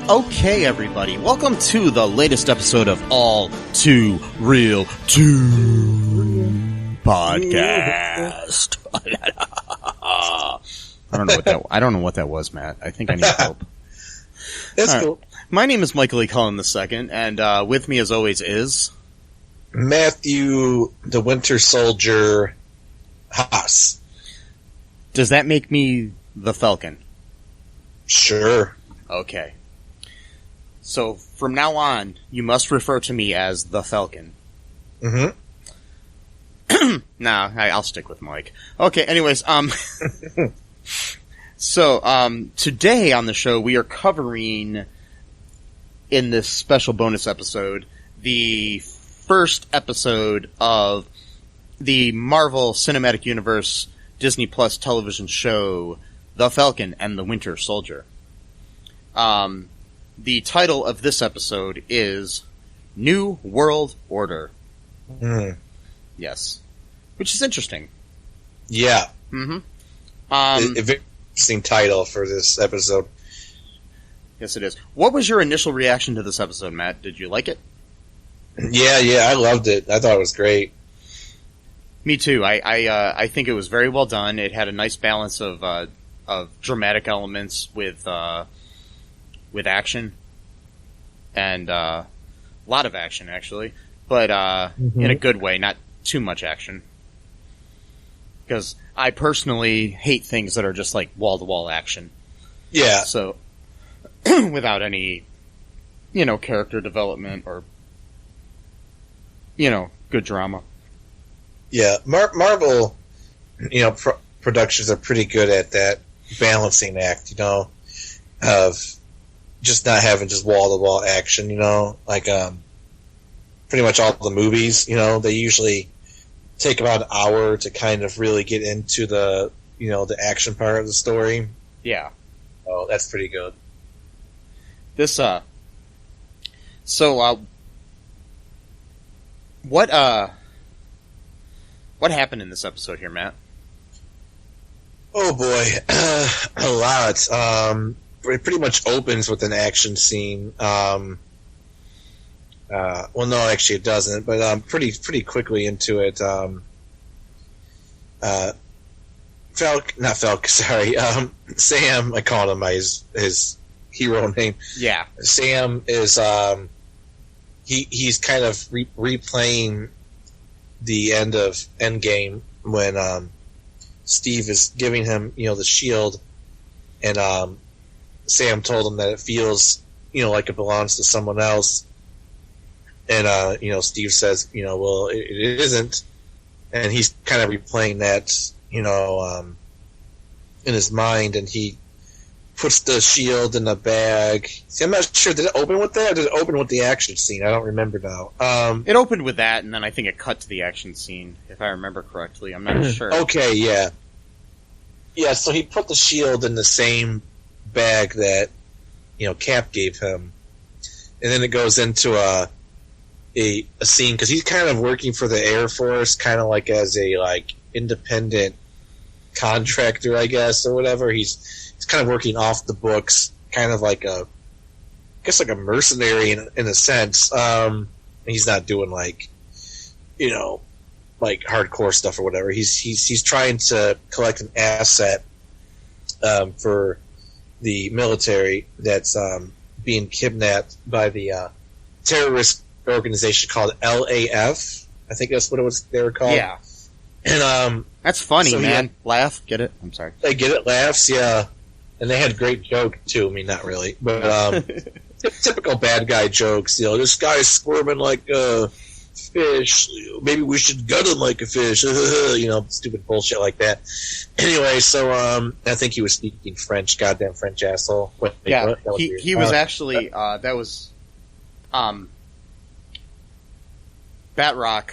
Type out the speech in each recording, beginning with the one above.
Okay, everybody, welcome to the latest episode of All2ReelToo podcast. I don't know what that was, Matt. I think I need help. That's cool. Right. My name is Michael E. Cullen II, and with me, as always, is Matthew, the Winter Soldier, Haas. Does that make me the Falcon? Sure. Okay. So, from now on, you must refer to me as the Falcon. Mm-hmm. Nah, I'll stick with Mike. Okay, anyways, so, today on the show, we are covering, in this special bonus episode, the first episode of the Marvel Cinematic Universe Disney Plus television show, The Falcon and the Winter Soldier. The title of this episode is New World Order. Yes. Which is interesting. Yeah. Mm-hmm. A very interesting title for this episode. Yes, it is. What was your initial reaction to this episode, Matt? Did you like it? Yeah, I loved it. I thought it was great. Me too. I think it was very well done. It had a nice balance of dramatic elements with action, and a lot of action, actually, but in a good way, not too much action. Because I personally hate things that are just like wall-to-wall action. Yeah. So, without any, character development or, good drama. Yeah, Marvel, productions are pretty good at that balancing act, of just not having just wall-to-wall action, like pretty much all the movies, they usually take about an hour to kind of really get into the, the action part of the story. Yeah. Oh, that's pretty good. This, what happened in this episode here, Matt? Oh boy, a lot. It pretty much opens with an action scene. Well, no, actually it doesn't, but pretty quickly into it. Sam, I called him by his hero name. Yeah. Sam is, he's kind of replaying the end of Endgame when Steve is giving him, the shield, and Sam told him that it feels, like it belongs to someone else. And, Steve says, well, it isn't. And he's kind of replaying that, in his mind, and he puts the shield in the bag. See, I'm not sure. Did it open with that, or did it open with the action scene? I don't remember now. It opened with that, and then I think it cut to the action scene, if I remember correctly. I'm not sure. Okay, yeah. Yeah, so he put the shield in the same bag that, Cap gave him. And then it goes into a scene, because he's kind of working for the Air Force, kind of like as a, independent contractor, I guess, or whatever. He's kind of working off the books, kind of like a mercenary in a sense. He's not doing hardcore stuff or whatever. He's trying to collect an asset for the military that's being kidnapped by the terrorist organization called LAF. I think that's what they were called. Yeah. And that's funny, so man. Laugh, get it? I'm sorry. They get it, laughs, yeah. And they had a great joke too. I mean, not really, but typical bad guy jokes. This guy's squirming like a fish. Maybe we should gut him like a fish. Stupid bullshit like that. Anyway, so I think he was speaking French. Goddamn French asshole. Wait, yeah, what? That was he was actually that was Batrock.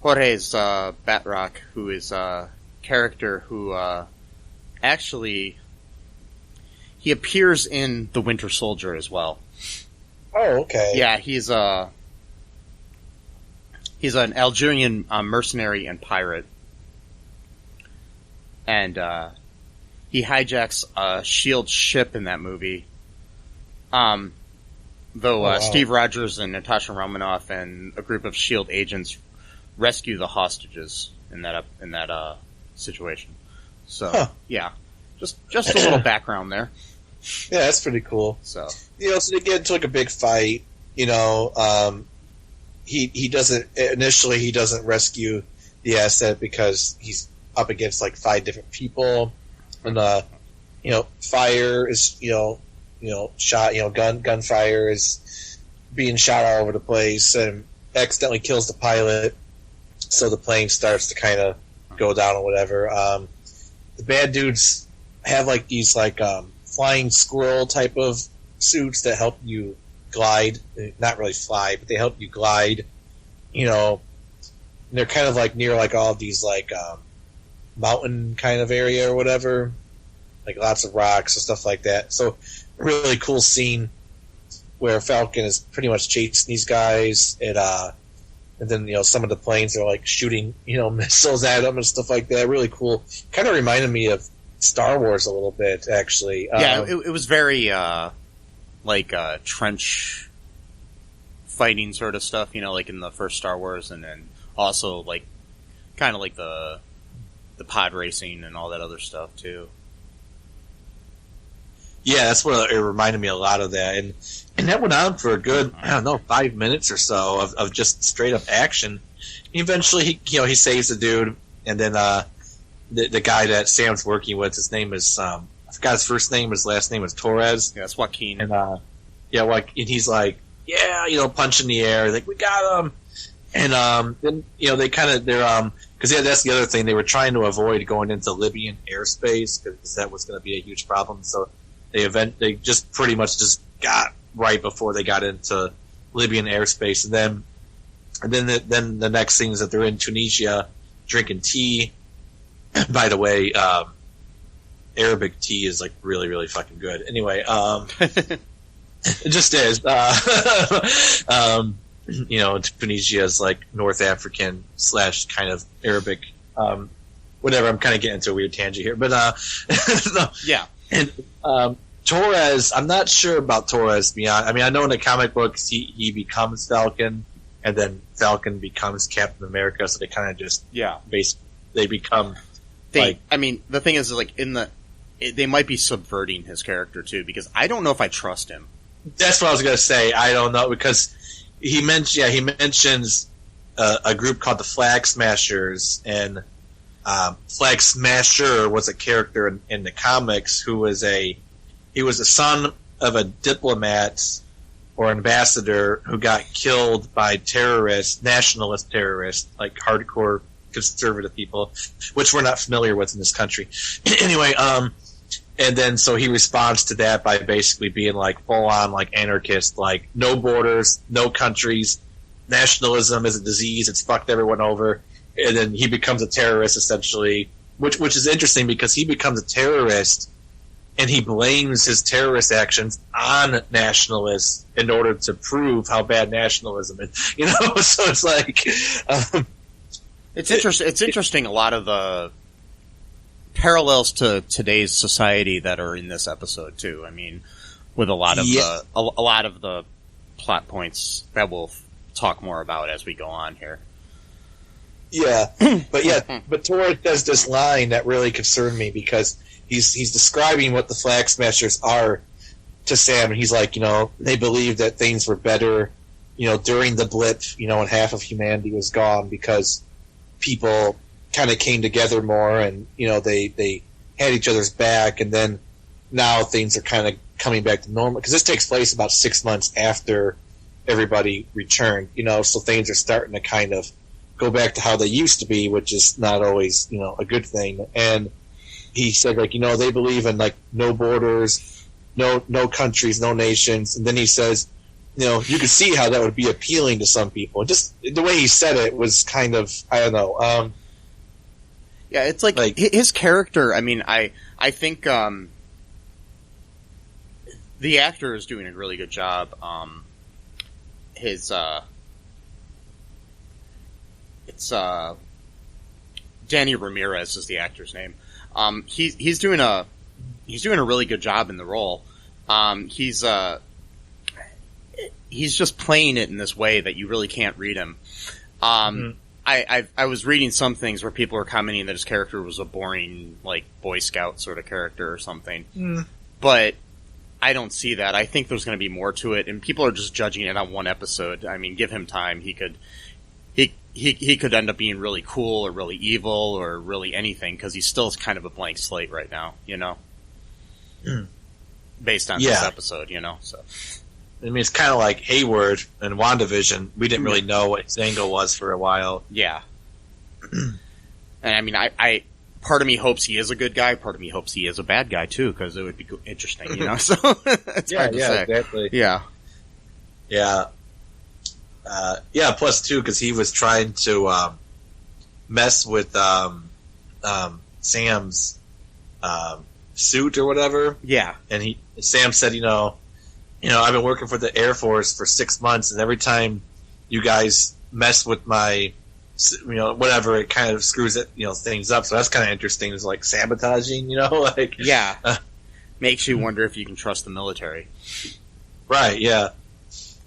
Jorge's Batrock, who is a character who actually he appears in The Winter Soldier as well. Oh, okay. Yeah, he's an Algerian mercenary and pirate, and he hijacks a SHIELD ship in that movie. Though Steve Rogers and Natasha Romanoff and a group of SHIELD agents rescue the hostages in that situation. So yeah, just a little background there. Yeah, that's pretty cool. So so they get into like a big fight. He doesn't rescue the asset because he's up against like 5 different people, and fire is shot. Gunfire is being shot all over the place, and accidentally kills the pilot. So the plane starts to kind of go down or whatever. The bad dudes have like these flying squirrel type of suits that help you glide. Not really fly, but they help you glide. And they're kind of like near like all these mountain kind of area or whatever, like lots of rocks and stuff like that. So really cool scene where Falcon is pretty much chasing these guys, and then some of the planes are like shooting missiles at them and stuff like that. Really cool. Kind of reminded me of Star Wars a little bit, actually. Yeah, it was very trench fighting sort of stuff, like in the first Star Wars, and then also like kind of like the pod racing and all that other stuff too. Yeah, that's what it reminded me a lot of that, and that went on for a good 5 minutes or so of just straight up action. Eventually, he saves the dude, and then the guy that Sam's working with, his name is I forgot his first name, his last name is Torres. Yeah, it's Joaquin. And and he's like, punch in the air, like we got him, and then they're because that's the other thing, they were trying to avoid going into Libyan airspace because that was going to be a huge problem. So they just pretty much just got right before they got into Libyan airspace, and then the next thing is that they're in Tunisia drinking tea. By the way, Arabic tea is like really, really fucking good. Anyway, it just is. Tunisia is like North African / kind of Arabic. Whatever. I'm kind of getting into a weird tangent here, but no. Yeah. And Torres, I'm not sure about Torres beyond. I mean, I know in the comic books he becomes Falcon, and then Falcon becomes Captain America. So they kind of just basically they become. The thing is, like they might be subverting his character too, because I don't know if I trust him. That's what I was gonna say. I don't know, because he mentions a group called the Flag Smashers, and Flag Smasher was a character in the comics who was a son of a diplomat or ambassador who got killed by nationalist terrorists, like hardcore conservative people, which we're not familiar with in this country. Anyway, and then so he responds to that by basically being like full on like anarchist, like no borders, no countries, nationalism is a disease, it's fucked everyone over, and then he becomes a terrorist essentially, which is interesting because he becomes a terrorist and he blames his terrorist actions on nationalists in order to prove how bad nationalism is. So it's like. It's interesting. It's interesting. A lot of the parallels to today's society that are in this episode too. I mean, with a lot of the plot points that we'll talk more about as we go on here. Yeah, but Torres does this line that really concerned me because he's describing what the Flag Smashers are to Sam, and he's like, they believe that things were better, during the blip, and half of humanity was gone because people kind of came together more, and they had each other's back, and then now things are kind of coming back to normal, because this takes place about 6 months after everybody returned, so things are starting to kind of go back to how they used to be, which is not always, a good thing. And he said, like, they believe in, like, no borders, no countries, no nations. And then he says, you could see how that would be appealing to some people. Just the way he said it was kind of, I don't know. Yeah, it's like his character. I mean, I think the actor is doing a really good job. It's Danny Ramirez is the actor's name. He's doing a really good job in the role. He's just playing it in this way that you really can't read him. I was reading some things where people were commenting that his character was a boring, like, Boy Scout sort of character or something. But I don't see that. I think there's going to be more to it, and people are just judging it on one episode. I mean, give him time. He could end up being really cool or really evil or really anything, because he's still kind of a blank slate right now, based on this episode, so. I mean, it's kind of like Hayward and WandaVision. We didn't really know what his angle was for a while. Yeah. And I mean, I part of me hopes he is a good guy. Part of me hopes he is a bad guy too, because it would be interesting, So it's hard to say. Exactly. Yeah. Yeah. Plus too, because he was trying to mess with Sam's suit or whatever. Yeah. And Sam said, I've been working for the Air Force for 6 months, and every time you guys mess with my, whatever, it kind of screws it, things up. So that's kind of interesting. It's like sabotaging, like. Yeah. Makes you wonder if you can trust the military. Right, yeah.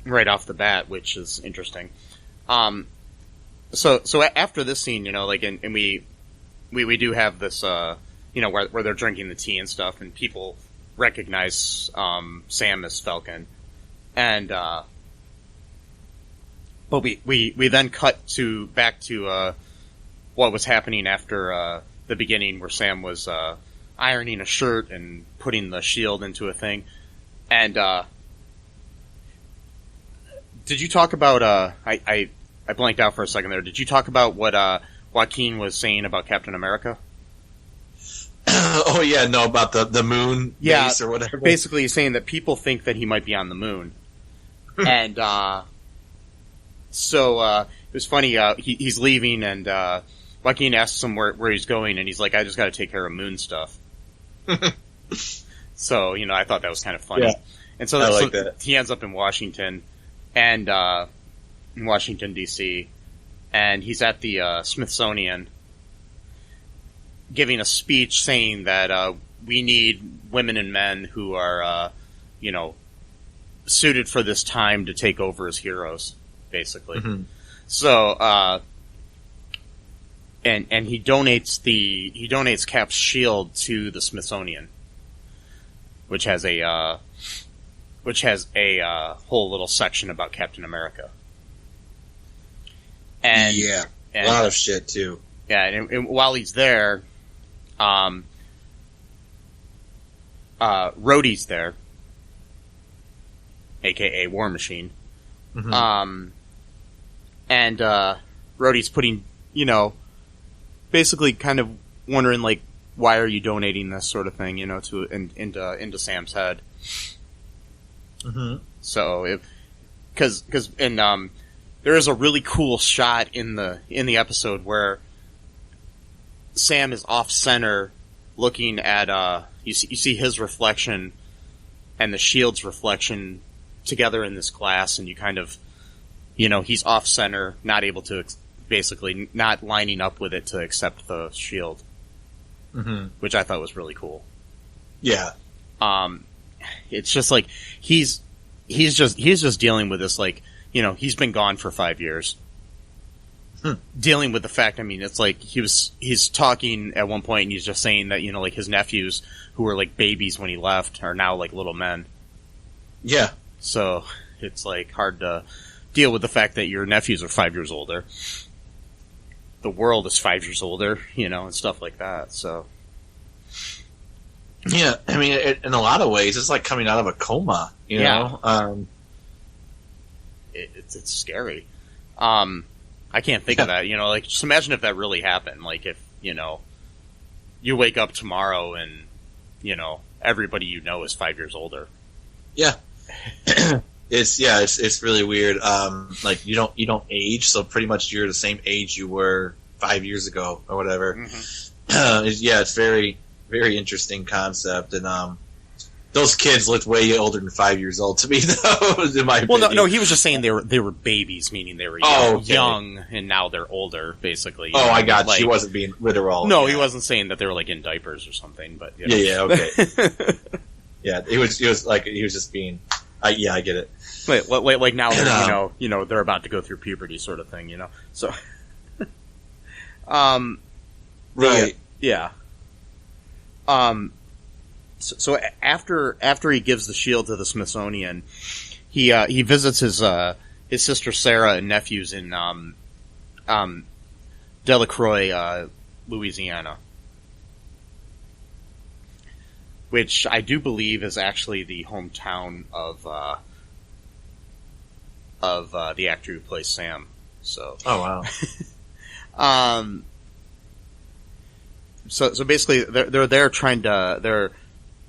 Right off the bat, which is interesting. So after this scene, and we do have this, where they're drinking the tea and stuff, and people recognize Sam as Falcon, and but we then cut back to what was happening after the beginning, where Sam was ironing a shirt and putting the shield into a thing. And did you talk about I blanked out for a second there. Did you talk about what Joaquin was saying about Captain America? Oh yeah, no, about the moon base or whatever. Basically, he's saying that people think that he might be on the moon, and so it was funny. He's leaving, and Joaquin asks him where he's going, and he's like, "I just got to take care of moon stuff." So I thought that was kind of funny, and so, that. He ends up in Washington, and in Washington D.C., and he's at the Smithsonian, giving a speech saying that we need women and men who are, suited for this time to take over as heroes, basically. Mm-hmm. So, and he donates Cap's shield to the Smithsonian, which has a whole little section about Captain America. And a lot of shit too. Yeah, and while he's there, Rhodey's there, aka War Machine. Mm-hmm. And Rhodey's putting, basically kind of wondering, like, why are you donating this sort of thing, into Sam's head. Mm-hmm. So, because there is a really cool shot in the episode where Sam is off center, looking at you see his reflection and the shield's reflection together in this glass, and you kind of, he's off center, not able to, basically not lining up with it to accept the shield, mm-hmm. which I thought was really cool. Yeah. It's just like he's just dealing with this, like, he's been gone for 5 years. Dealing with the fact, it's like he's talking at one point, and he's just saying that, like, his nephews, who were like babies when he left, are now like little men. Yeah. So it's like hard to deal with the fact that your nephews are 5 years older. The world is 5 years older, and stuff like that. So Yeah, I mean, in a lot of ways, it's like coming out of a coma. You know, it's scary. I can't think of that. You know, like just imagine if that really happened. Like if you wake up tomorrow and everybody you know is 5 years older. Yeah, it's really weird. Like you don't age, so pretty much you're the same age you were 5 years ago or whatever. Mm-hmm. It's very, very interesting concept, and those kids looked way older than 5 years old to me, though. In my opinion. No, he was just saying they were babies, meaning they were young, and now they're older, basically. I got you. He wasn't being literal. No, he wasn't saying that they were like in diapers or something. But okay. Yeah, he was just being. I get it. Wait, like now they're they're about to go through puberty, sort of thing. So. Right. Yeah. So after he gives the shield to the Smithsonian, he visits his sister Sarah and nephews in Delacroix, Louisiana, which I do believe is actually the hometown of the actor who plays Sam. So. Oh wow. So basically, they're there trying to.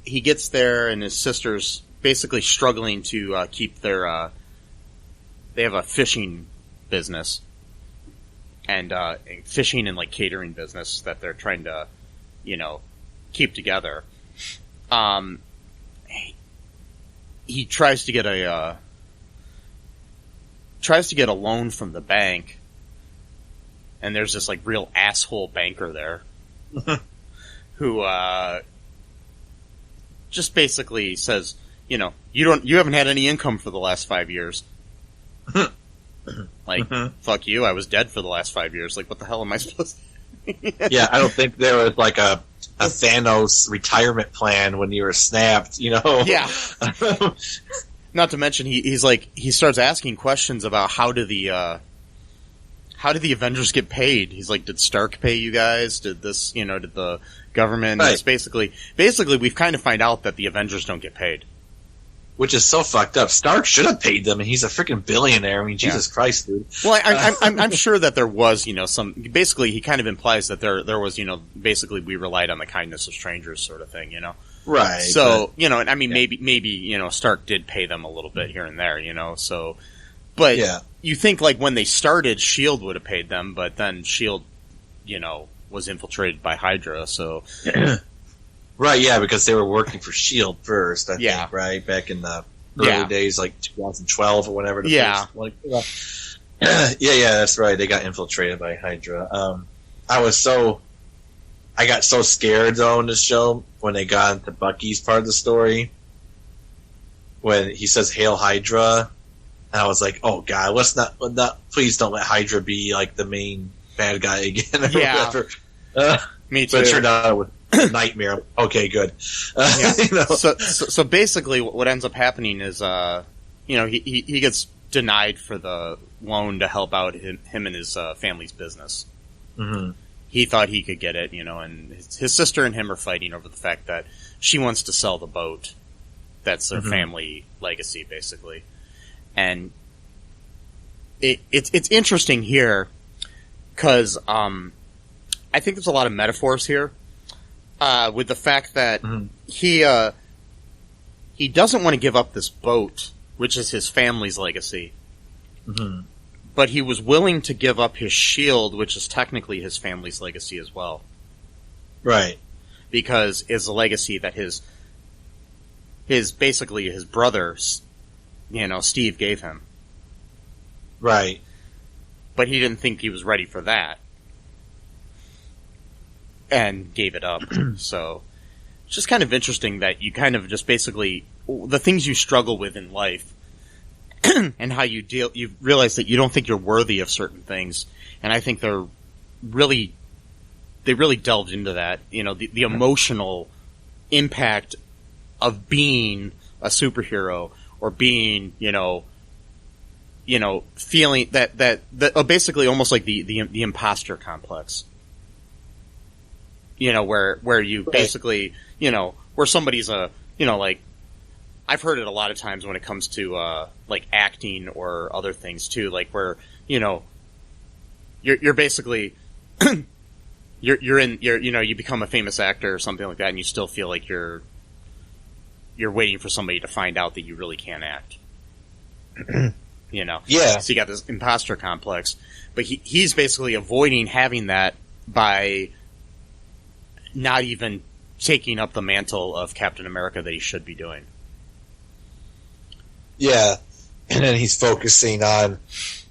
He gets there, and his sister's basically struggling to keep their. They have a fishing business, and fishing and like catering business that they're trying to, keep together. He tries to get a loan from the bank, and there's this like real asshole banker there. Who just basically says, you haven't had any income for the last 5 years. Like, fuck you, I was dead for the last 5 years. Like, what the hell am I supposed to Yeah, I don't think there was like a Thanos retirement plan when you were snapped, Yeah. Not to mention, he starts asking questions about how did the Avengers get paid? He's like, did Stark pay you guys? Did this, did the government? Right. It's basically, we've kind of find out that the Avengers don't get paid. Which is so fucked up. Stark should have paid them, and he's a freaking billionaire. I mean, Jesus Christ, dude. Well, I'm sure that there was, some, basically he kind of implies that there was, basically we relied on the kindness of strangers sort of thing, Right. So, and I mean, maybe, Stark did pay them a little bit here and there, so, but you think like when they started, S.H.I.E.L.D. would have paid them, but then S.H.I.E.L.D., was infiltrated by Hydra, so. Right, yeah, because they were working for S.H.I.E.L.D. first, I think, right? Back in the early days, like 2012 or whatever. First, that's right. They got infiltrated by Hydra. I got so scared, though, in this show when they got into Bucky's part of the story. When he says, "Hail Hydra," and I was like, "Oh God, let's not please don't let Hydra be like the main bad guy again." Or whatever. Me too. But it turned out it was a nightmare. Okay, good. So basically, what ends up happening is, he gets denied for the loan to help out him and his family's business. Mm-hmm. He thought he could get it, and his sister and him are fighting over the fact that she wants to sell the boat. That's their family legacy, basically. And it's interesting here because I think there's a lot of metaphors here with the fact that he doesn't want to give up this boat, which is his family's legacy. Mm-hmm. But he was willing to give up his shield, which is technically his family's legacy as well. Right. Because it's a legacy that his brother, Steve gave him. Right. But he didn't think he was ready for that. And gave it up. So, it's just kind of interesting that you kind of just basically, the things you struggle with in life, and how you realize that you don't think you're worthy of certain things. And I think they really delved into that. The emotional impact of being a superhero or being, feeling that basically almost like the imposter complex. Where you basically, where somebody's like, I've heard it a lot of times when it comes to, like acting or other things too, like where, you're basically, you become a famous actor or something like that, and you still feel like you're waiting for somebody to find out that you really can't act. Yeah. So you got this imposter complex, but he's basically avoiding having that by not even taking up the mantle of Captain America that he should be doing. Yeah. And then he's focusing on,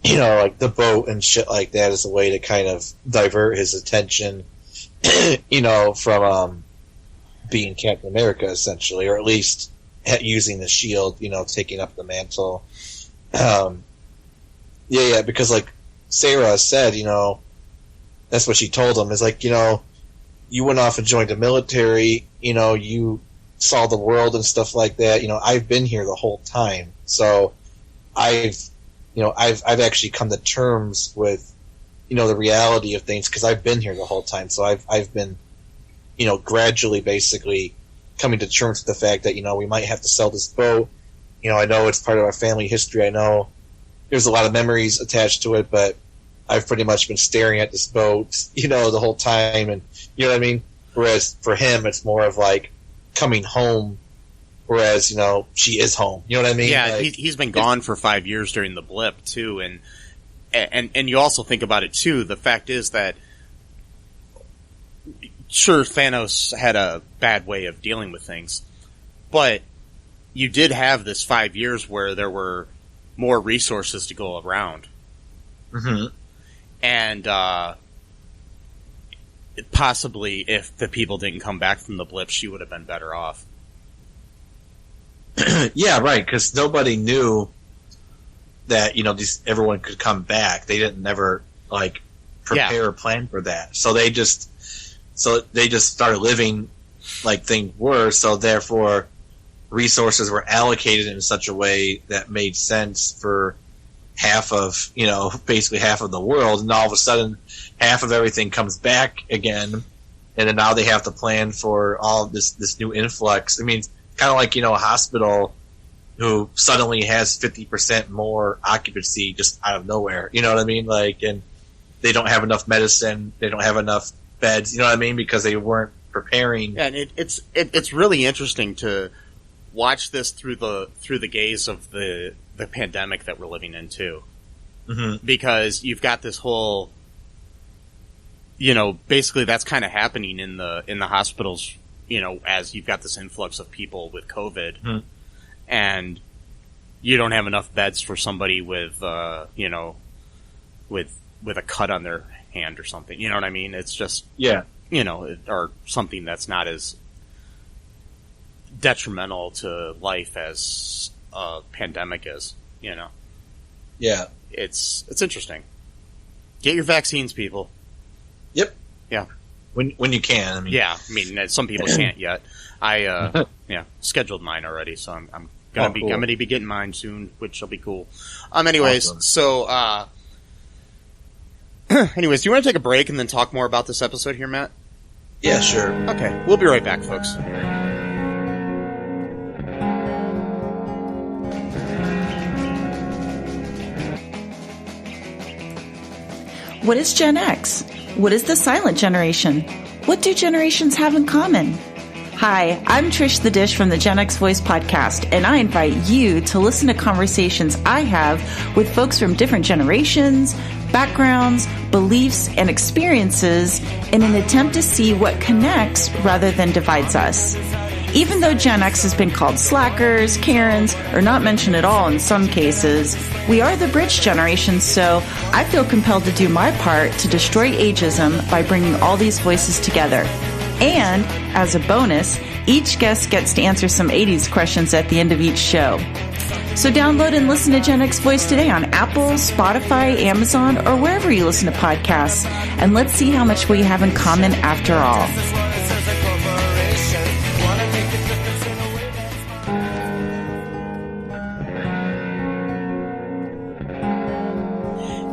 like the boat and shit like that as a way to kind of divert his attention, from being Captain America, essentially, or at least using the shield, taking up the mantle. Because like Sarah said, that's what she told him, is like, you went off and joined the military, you saw the world and stuff like that. I've been here the whole time. So I've actually come to terms with, the reality of things, because I've been here the whole time. So I've been, gradually basically coming to terms with the fact that, we might have to sell this boat. I know it's part of our family history. I know there's a lot of memories attached to it, but I've pretty much been staring at this boat, the whole time. And you know what I mean? Whereas for him, it's more of like coming home. Whereas, she is home. You know what I mean? Yeah, like, he's been gone for 5 years during the blip too, and you also think about it too. The fact is that, sure, Thanos had a bad way of dealing with things, but you did have this 5 years where there were more resources to go around. Mm-hmm. And possibly if the people didn't come back from the blip, she would have been better off. Yeah, right, because nobody knew that, everyone could come back. They didn't never, prepare or plan for that. So they just started living like things were, so therefore resources were allocated in such a way that made sense for half of, basically half of the world, and all of a sudden half of everything comes back again, and then now they have to plan for all this new influx. I mean, kind of like, a hospital who suddenly has 50% more occupancy just out of nowhere. You know what I mean? And they don't have enough medicine, they don't have enough beds. You know what I mean? Because they weren't preparing. Yeah, and it's really interesting to watch this through the gaze of the pandemic that we're living in too. Mm-hmm. Because you've got this whole, basically that's kind of happening in the hospitals. As you've got this influx of people with COVID, mm-hmm. and you don't have enough beds for somebody with, with a cut on their hand or something. You know what I mean? It's just, or something that's not as detrimental to life as a pandemic is. Yeah, it's interesting. Get your vaccines, people. Yep. Yeah. When you can. I mean. Yeah, I mean, some people can't yet. I scheduled mine already, so I'm gonna cool. I'm gonna be getting mine soon, which will be cool. Anyways, awesome. So anyways, do you want to take a break and then talk more about this episode here, Matt? Yeah, sure. Okay, we'll be right back, folks. What is Gen X? What is the silent generation? What do generations have in common? Hi, I'm Trish the Dish from the Gen X Voice podcast, and I invite you to listen to conversations I have with folks from different generations, backgrounds, beliefs, and experiences in an attempt to see what connects rather than divides us. Even though Gen X has been called slackers, Karens, or not mentioned at all in some cases, we are the bridge generation, so I feel compelled to do my part to destroy ageism by bringing all these voices together. And, as a bonus, each guest gets to answer some 80s questions at the end of each show. So download and listen to Gen X Voice today on Apple, Spotify, Amazon, or wherever you listen to podcasts, and let's see how much we have in common after all.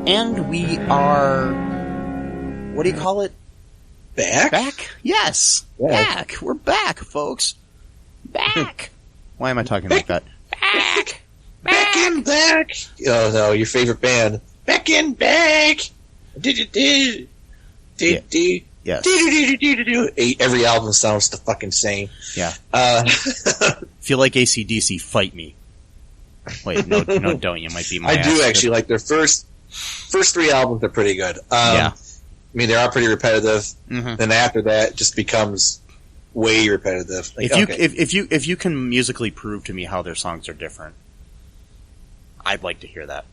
And we are, what do you call it? Back? Back? Yes. Yeah. Back. We're back, folks. Back. Why am I talking like that? Back in back. Oh no, your favorite band. Back in back. Yes. Every album sounds the fucking same. Yeah. If you like AC/DC, fight me. Wait, no, don't. You might be my I ass. do actually like their first 3 albums are pretty good. Yeah. I mean, they are pretty repetitive. Mm-hmm. Then after that, it just becomes way repetitive. Like, if you can musically prove to me how their songs are different, I'd like to hear that.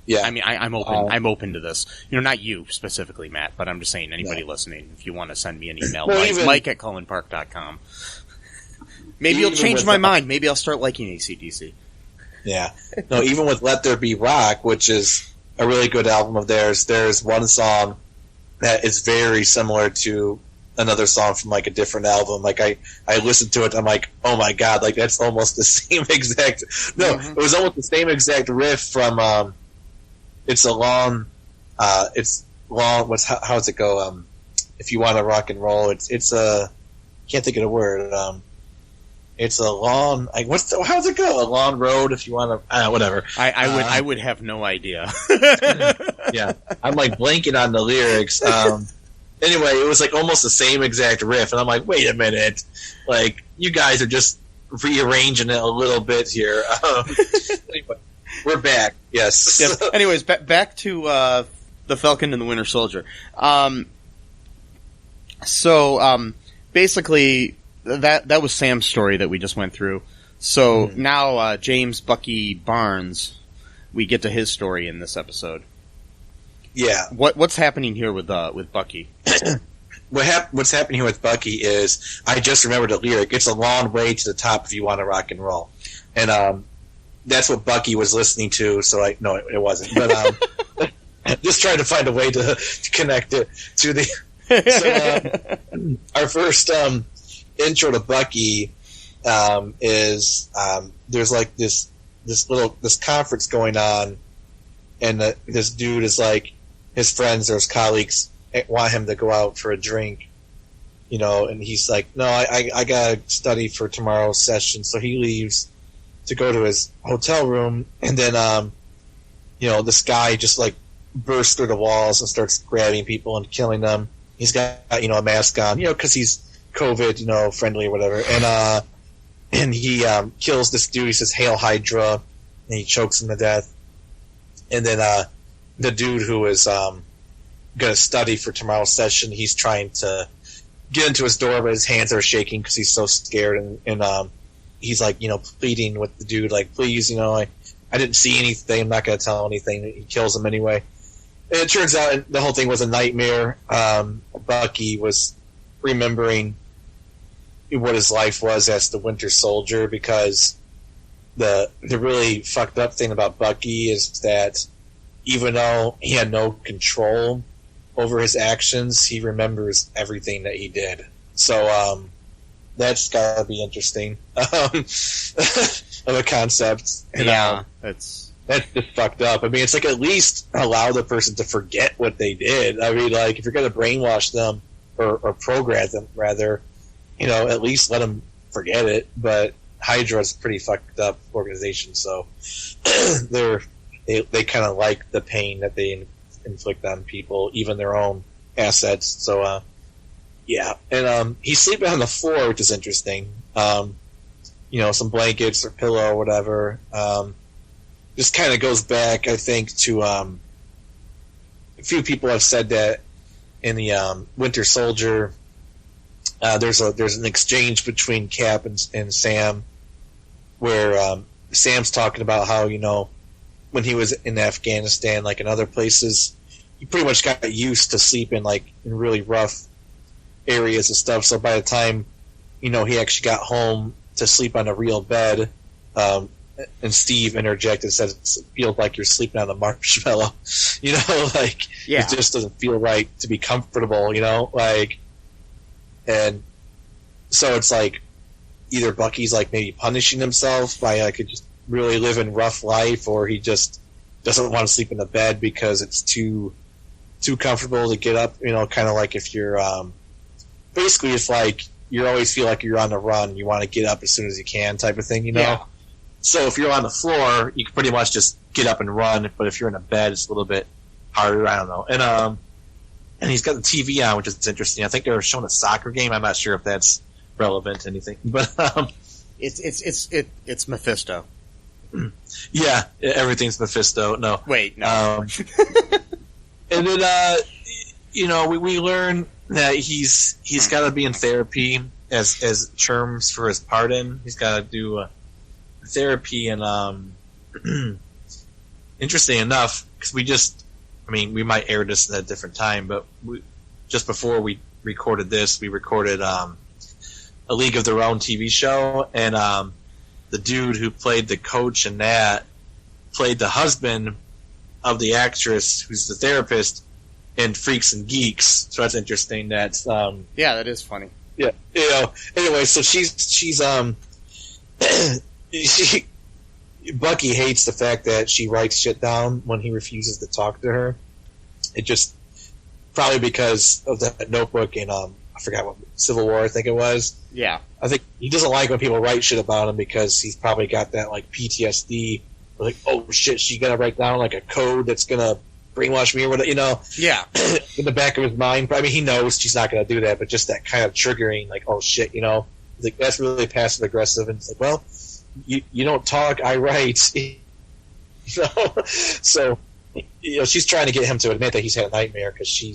Yeah. I mean, I'm open. I'm open to this. Not you specifically, Matt, but I'm just saying anybody listening. If you want to send me an email, Mike at cullenpark.com. Maybe you'll change my mind. Maybe I'll start liking AC/DC. Yeah. No, even with Let There Be Rock, which is a really good album of theirs, there's one song that is very similar to another song from like a different album. Like I listened to it, I'm like, oh my god, like that's almost the same exact. No, It was almost the same exact riff from. It's long. How does it go? If you want to rock and roll, it's a. Can't think of the word. It's a long. How's it go? A long road. If you want to, whatever. I would have no idea. Yeah, I'm like blanking on the lyrics. Anyway, it was like almost the same exact riff, and I'm like, wait a minute, like you guys are just rearranging it a little bit here. Anyway, we're back. Yes. Yes. Anyways, back to the Falcon and the Winter Soldier. Basically, that was Sam's story that we just went through. So now James Bucky Barnes, we get to his story in this episode. Yeah. What's happening here with Bucky? What's happening here with Bucky is I just remembered the lyric. It's a long way to the top if you want to rock and roll, and that's what Bucky was listening to. So no, it wasn't. But just trying to find a way to connect it to the. So, our first intro to Bucky is there's like this conference going on, and this dude is like his friends or his colleagues want him to go out for a drink, and he's like, no, I gotta study for tomorrow's session, so he leaves to go to his hotel room, and then this guy just like bursts through the walls and starts grabbing people and killing them. He's got a mask on, because he's COVID, friendly or whatever, and he kills this dude. He says "Hail Hydra," and he chokes him to death. And then the dude who is going to study for tomorrow's session, he's trying to get into his door, but his hands are shaking because he's so scared, and he's like, pleading with the dude, like, please, I didn't see anything, I'm not going to tell anything. He kills him anyway. And it turns out the whole thing was a nightmare. Bucky was remembering what his life was as the Winter Soldier, because the really fucked up thing about Bucky is that even though he had no control over his actions, he remembers everything that he did. So that's gotta be interesting of a concept. And, that's just fucked up. I mean, it's like at least allow the person to forget what they did. I mean, like if you're gonna brainwash them or program them, rather, at least let them forget it. But Hydra's a pretty fucked up organization, so they kind of like the pain that they inflict on people, even their own assets. So yeah, and he's sleeping on the floor, which is interesting. Some blankets or pillow or whatever. This kind of goes back, I think, to a few people have said that in the Winter Soldier, there's an exchange between Cap and Sam, where Sam's talking about how when he was in Afghanistan, like in other places, he pretty much got used to sleeping like in really rough areas and stuff. So by the time he actually got home to sleep on a real bed, and Steve interjected and said it feels like you're sleeping on a marshmallow. It just doesn't feel right to be comfortable. And so it's like either Bucky's like maybe punishing himself by like just really living rough life, or he just doesn't want to sleep in the bed because it's too comfortable to get up. Kind of like if you're basically it's like you always feel like you're on the run. You want to get up as soon as you can, type of thing, you know. Yeah. So if you're on the floor, you can pretty much just get up and run. But if you're in a bed, it's a little bit harder. I don't know. And he's got the TV on, which is interesting. I think they were showing a soccer game. I'm not sure if that's relevant to anything, but it's Mephisto. Yeah, everything's Mephisto. No, wait, no. And then we learn that he's got to be in therapy as terms for his pardon. He's got to do therapy, and interesting enough, because we might air this at a different time, but just before we recorded this, we recorded a League of Their Own TV show, and the dude who played the coach in that played the husband of the actress who's the therapist in Freaks and Geeks. So that's interesting. That's yeah, that is funny. Yeah, anyway, so she's Bucky hates the fact that she writes shit down when he refuses to talk to her. It just probably because of that notebook in I forgot what Civil War I think it was. Yeah, I think he doesn't like when people write shit about him because he's probably got that like PTSD. Like, oh shit, she's gonna write down like a code that's gonna brainwash me or whatever, Yeah. In the back of his mind, I mean, he knows she's not gonna do that, but just that kind of triggering, like, oh shit, like that's really passive aggressive, and it's like, well, you don't talk, I write, So, she's trying to get him to admit that he's had a nightmare because she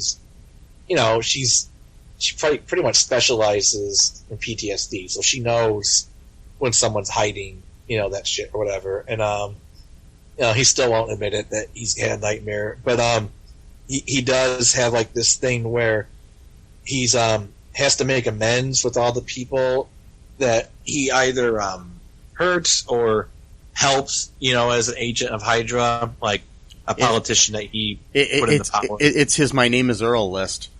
pretty much specializes in PTSD, so she knows when someone's hiding, that shit or whatever. And he still won't admit it that he's had a nightmare, but he does have like this thing where he's has to make amends with all the people that he either hurts or helps, as an agent of Hydra, like a politician that he put in the power. It's his "My name is Earl" list.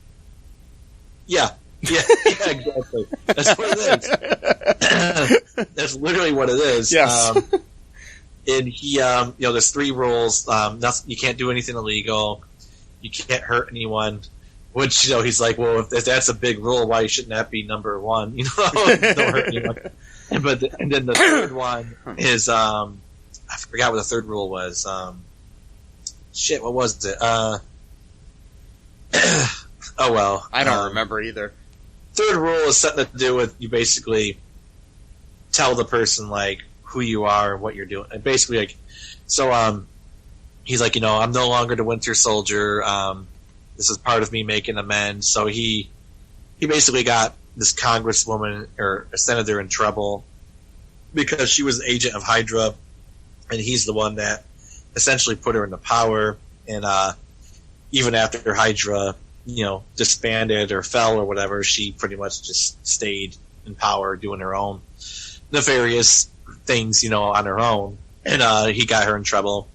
Yeah, exactly. That's what it is. That's literally what it is. Yes. And he, there's 3 rules. You can't do anything illegal. You can't hurt anyone. Which, he's like, well, if that's a big rule, why shouldn't that be number 1? Don't hurt anyone. And then the third one is, I forgot what the third rule was. What was it? Oh well. I don't remember either. Third rule is something to do with you basically tell the person like who you are and what you're doing. And basically like, so he's like, I'm no longer the Winter Soldier. This is part of me making amends. So he basically got this congresswoman or a senator in trouble because she was an agent of Hydra, and he's the one that essentially put her into power. And even after Hydra, disbanded or fell or whatever, she pretty much just stayed in power doing her own nefarious things, on her own. And he got her in trouble.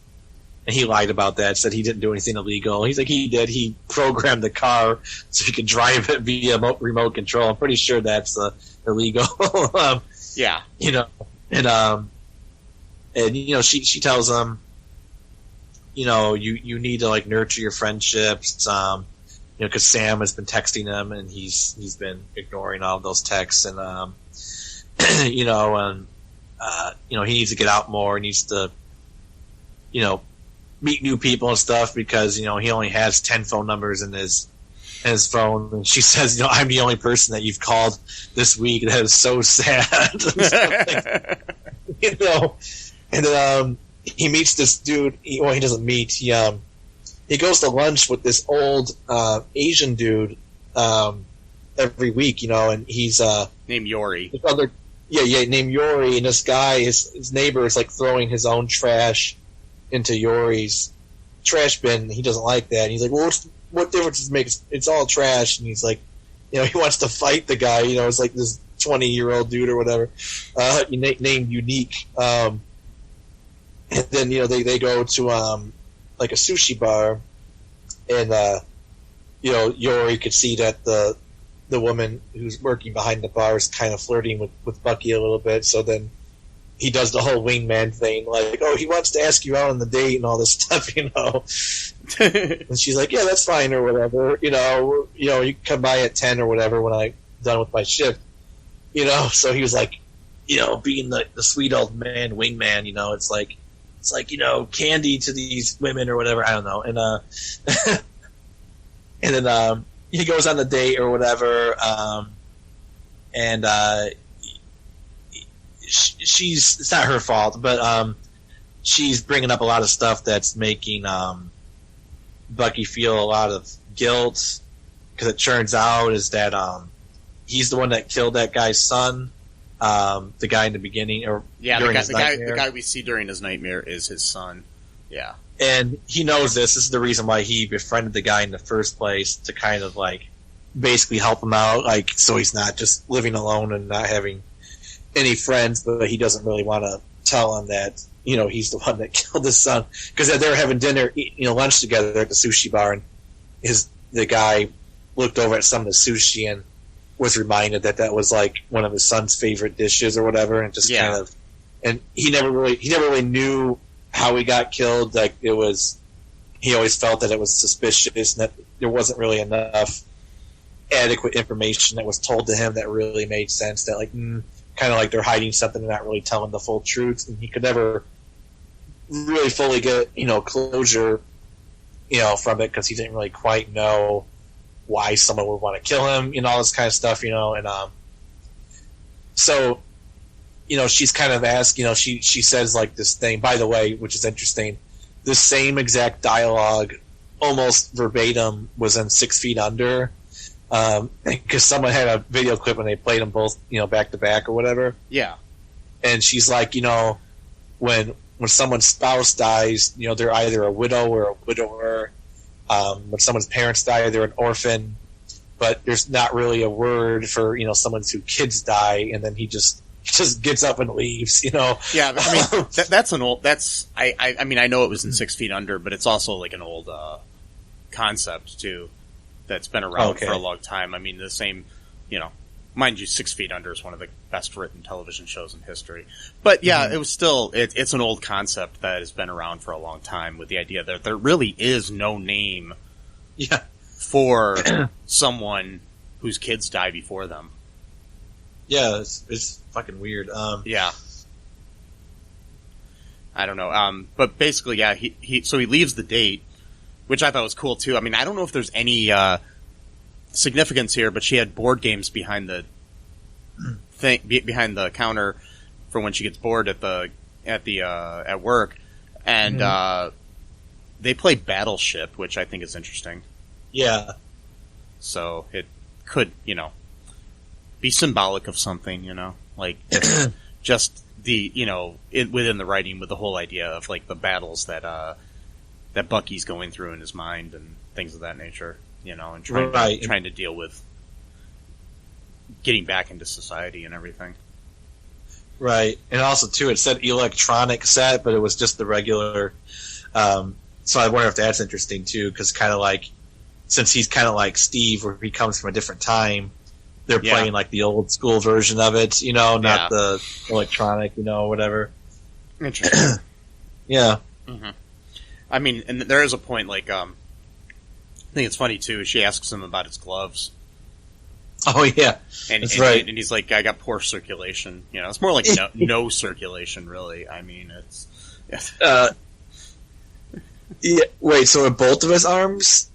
And he lied about that, said he didn't do anything illegal. He's like, he did. He programmed the car so he could drive it via remote control. I'm pretty sure that's illegal. Yeah. And she tells him, you need to like nurture your friendships, because Sam has been texting him and he's been ignoring all of those texts, and he needs to get out more. He needs to, meet new people and stuff because he only has 10 phone numbers in his phone. And she says, I'm the only person that you've called this week. That is so sad. And then he meets this dude. He doesn't meet. He goes to lunch with this old Asian dude every week, and he's named Yori. Named Yori, and this guy, his neighbor, is like throwing his own trash into Yori's trash bin. And he doesn't like that. And he's like, well, what difference does it make? It's all trash. And he's like, he wants to fight the guy. It's like this 20-year-old dude or whatever, named Unique. And then they go to like a sushi bar, and Yori could see that the woman who's working behind the bar is kind of flirting with Bucky a little bit. So then he does the whole wingman thing, like, oh, he wants to ask you out on the date and all this stuff, And she's like, yeah, that's fine or whatever. You can come by at 10 or whatever when I'm done with my shift. So he was like, being the sweet old man, wingman, it's like, candy to these women or whatever. I don't know. And, and then, he goes on the date or whatever. And, it's not her fault, but, she's bringing up a lot of stuff that's making, Bucky feel a lot of guilt, because it turns out is that, he's the one that killed that guy's son. The guy in the beginning, or during his nightmare. The guy we see during his nightmare is his son. Yeah, and he knows this. This is the reason why he befriended the guy in the first place, to kind of like basically help him out, like so he's not just living alone and not having any friends. But he doesn't really want to tell him that he's the one that killed his son, because they were having dinner, lunch together at the sushi bar, and the guy looked over at some of the sushi and was reminded that was like one of his son's favorite dishes or whatever, and just kind of, and he never really knew how he got killed. Like he always felt that it was suspicious and that there wasn't really enough adequate information that was told to him that really made sense. That kind of like they're hiding something and not really telling the full truth, and he could never really fully get closure from it, because he didn't really quite know why someone would want to kill him, all this kind of stuff, and so she's kind of asked, she says like this thing, by the way, which is interesting, the same exact dialogue almost verbatim was in 6 Feet Under, because someone had a video clip and they played them both back to back or whatever, and she's like, when someone's spouse dies, they're either a widow or a widower. When someone's parents die, they're an orphan, but there's not really a word for someone's whose kids die, and then he just gets up and leaves. Yeah, I mean that's an old. That's I mean I know it was in 6 Feet Under, but it's also like an old concept too that's been around for a long time. I mean the same, mind you, 6 Feet Under is one of the best written television shows in history. But yeah, it was still, it's an old concept that has been around for a long time, with the idea that there really is no name for someone whose kids die before them. Yeah, it's fucking weird. Yeah. I don't know. But basically, yeah, he leaves the date, which I thought was cool too. I mean, I don't know if there's any, significance here, but she had board games behind the behind the counter for when she gets bored at work, and they play Battleship, which I think is interesting. Yeah. So it could, be symbolic of something, like just the, within the writing, with the whole idea of like the battles that Bucky's going through in his mind and things of that nature. And trying to deal with getting back into society and everything. Right. And also, too, it said electronic set, but it was just the regular. So I wonder if that's interesting, too, because kind of like, since he's kind of like Steve, where he comes from a different time, they're playing like the old school version of it, not the electronic, whatever. Interesting. Yeah. Mm-hmm. I mean, and there is a point, like, I think it's funny too. She asks him about his gloves. Oh yeah, that's right. And he's like, "I got poor circulation." It's more like no circulation, really. I mean, it's. Yeah. Wait. So are both of his arms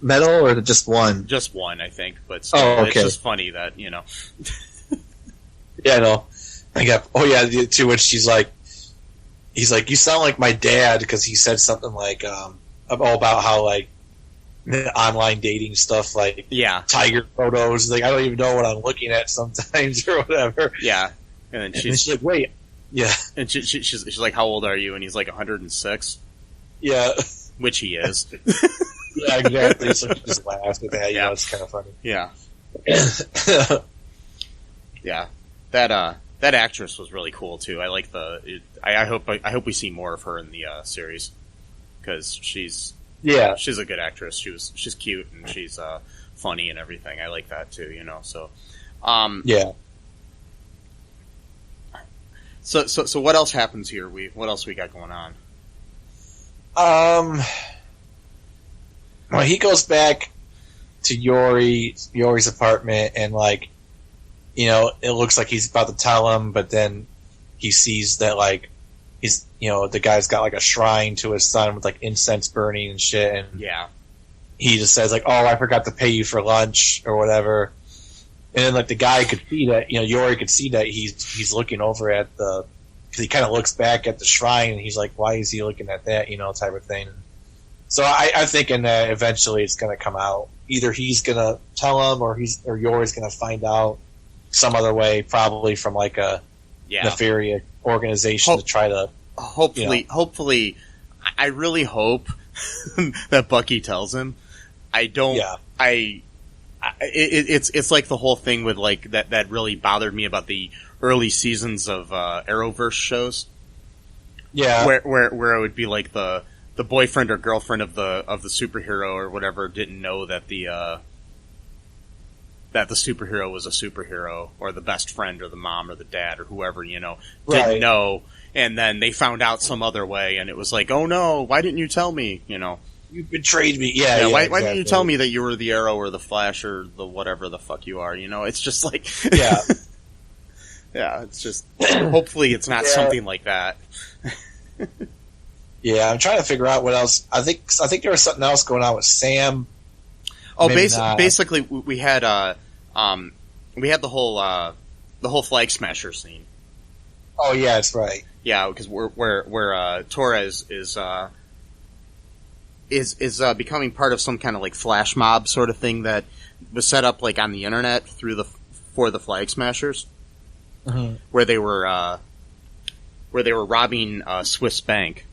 metal, or just one? Just one, I think. But still, it's just funny that Yeah, no. I got. Oh yeah, to which he's like, "You sound like my dad," because he said something like, about how like online dating stuff, like tiger photos, like I don't even know what I'm looking at sometimes or whatever. Yeah, and then she's like, "Wait, yeah," and she's like, "How old are you?" And he's like, 106. Yeah, which he is. Yeah, exactly. So she just laughs at that. Yeah, it's kind of funny. Yeah, yeah. That actress was really cool too. I like I hope we see more of her in the series. Because she's a good actress. She's cute and she's funny and everything. I like that too, So, yeah. So what else happens here? What else we got going on? Well, he goes back to Yori's apartment, and like it looks like he's about to tell him, but then he sees that, like, he's, the guy's got, like, a shrine to his son with, like, incense burning and shit, and he just says, like, oh, I forgot to pay you for lunch, or whatever. And then, like, the guy could see that, Yori could see that he's looking over at because he kind of looks back at the shrine, and he's like, why is he looking at that, type of thing. So I'm thinking that eventually it's going to come out. Either he's going to tell him, or Yori's going to find out some other way, probably from, like, a nefarious organization to try to... Hopefully, I really hope that Bucky tells him. I don't... Yeah. It's like the whole thing with, like, that really bothered me about the early seasons of Arrowverse shows. Yeah. Where it would be like the boyfriend or girlfriend of the superhero or whatever didn't know that the superhero was a superhero, or the best friend or the mom or the dad or whoever, didn't know, and then they found out some other way, and it was like, oh no, why didn't you tell me, You betrayed me. Why didn't you tell me that you were the Arrow or the Flash or the whatever the fuck you are, it's just like... Yeah. Yeah, it's just... Hopefully it's not something like that. Yeah, I'm trying to figure out what else. I think there was something else going on with Sam. Oh, basically, we had the whole Flag Smasher scene. Oh yeah, that's right. Yeah, because where Torres is becoming part of some kind of like flash mob sort of thing that was set up like on the internet for the Flag Smashers, where they were robbing a Swiss bank.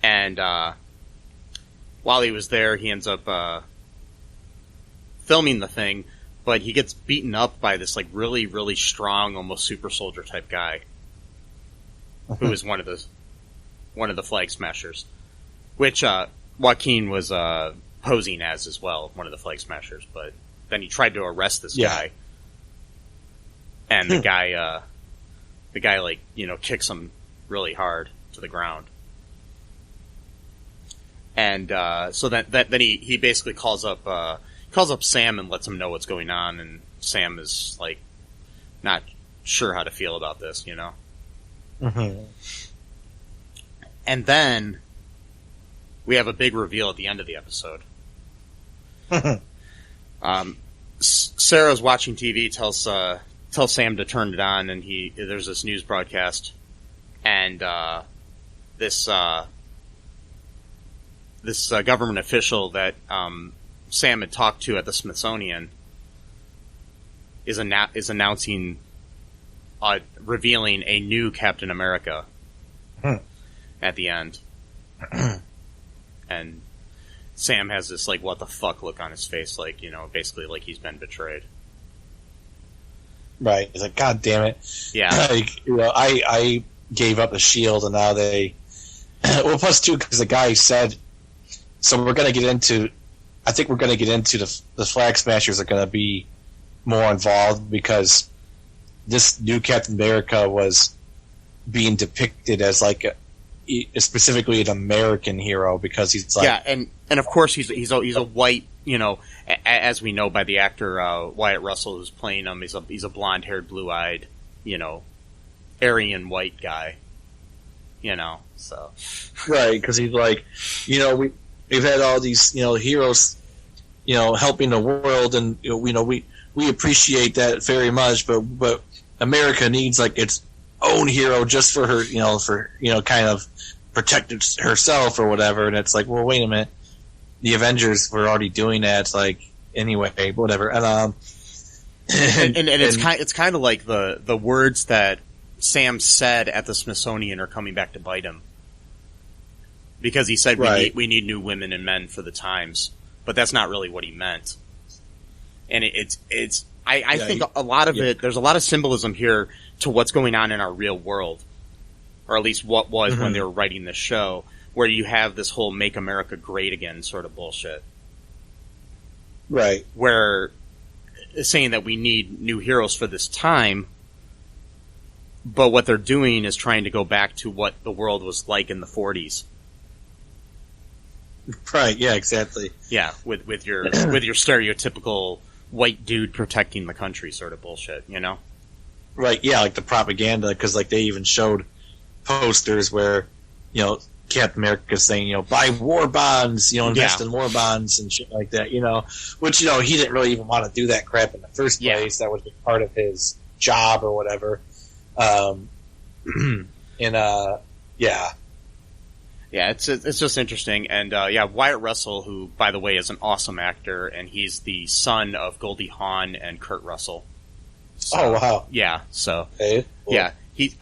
And while he was there, he ends up filming the thing, but he gets beaten up by this like really, really strong, almost super soldier type guy, who is one of the Flag Smashers, which Joaquin was posing as well, one of the Flag Smashers. But then he tried to arrest this guy, and the guy like kicks him really hard to the ground. And so then he basically calls up Sam and lets him know what's going on, and Sam is like not sure how to feel about this, And then we have a big reveal at the end of the episode. Sarah's watching TV, tells Sam to turn it on, and there's this news broadcast, and this government official that Sam had talked to at the Smithsonian is announcing, revealing a new Captain America at the end. And Sam has this like what the fuck look on his face, like basically like he's been betrayed. Right. He's like, God damn it. Yeah. I gave up the shield, and now they... Well, plus two, because the guy said... So we're going to get into... I think we're going to get into the Flag Smashers are going to be more involved, because this new Captain America was being depicted as like specifically an American hero, because he's like... Yeah, and of course he's a white, as we know by the actor Wyatt Russell who's playing him. He's a blonde-haired, blue-eyed, Aryan white guy, so... Right, because he's like, we've had all these, heroes, helping the world, and we appreciate that very much, but America needs like its own hero just for her, kind of protect herself or whatever. And it's like, well, wait a minute, the Avengers were already doing that. It's like, anyway, whatever. And it's kind of like the words that Sam said at the Smithsonian are coming back to bite him. Because he said we need new women and men for the times, but that's not really what he meant. And I think a lot of it, there's a lot of symbolism here to what's going on in our real world, or at least what was when they were writing this show, where you have this whole "Make America Great Again" sort of bullshit, right? Where saying that we need new heroes for this time, but what they're doing is trying to go back to what the world was like in the 40s. Right. Yeah. Exactly. Yeah. With your stereotypical white dude protecting the country sort of bullshit, you know? Right, yeah, like the propaganda, because like they even showed posters where, you know, Captain America saying, you know, buy war bonds, you know, invest in war bonds and shit like that, you know, which, you know, he didn't really even want to do that crap in the first place. That was part of his job or whatever. Yeah, it's just interesting. And, Wyatt Russell, who, by the way, is an awesome actor, and he's the son of Goldie Hawn and Kurt Russell. So, oh, wow. Yeah, so. Hey, cool. Yeah.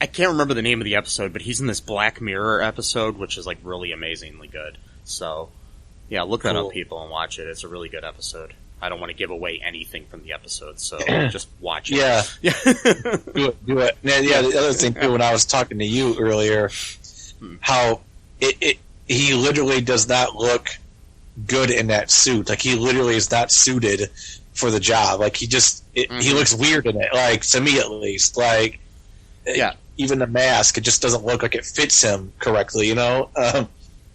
I can't remember the name of the episode, but he's in this Black Mirror episode, which is, like, really amazingly good. So, yeah, look that up, people, and watch it. It's a really good episode. I don't want to give away anything from the episode, so just watch it. Yeah. Do it. Yeah, the other thing, too, when I was talking to you earlier, how he literally does not look good in that suit. Like, he literally is not suited for the job. Like, he looks weird in it, like, to me at least. Like, even the mask, it just doesn't look like it fits him correctly, you know?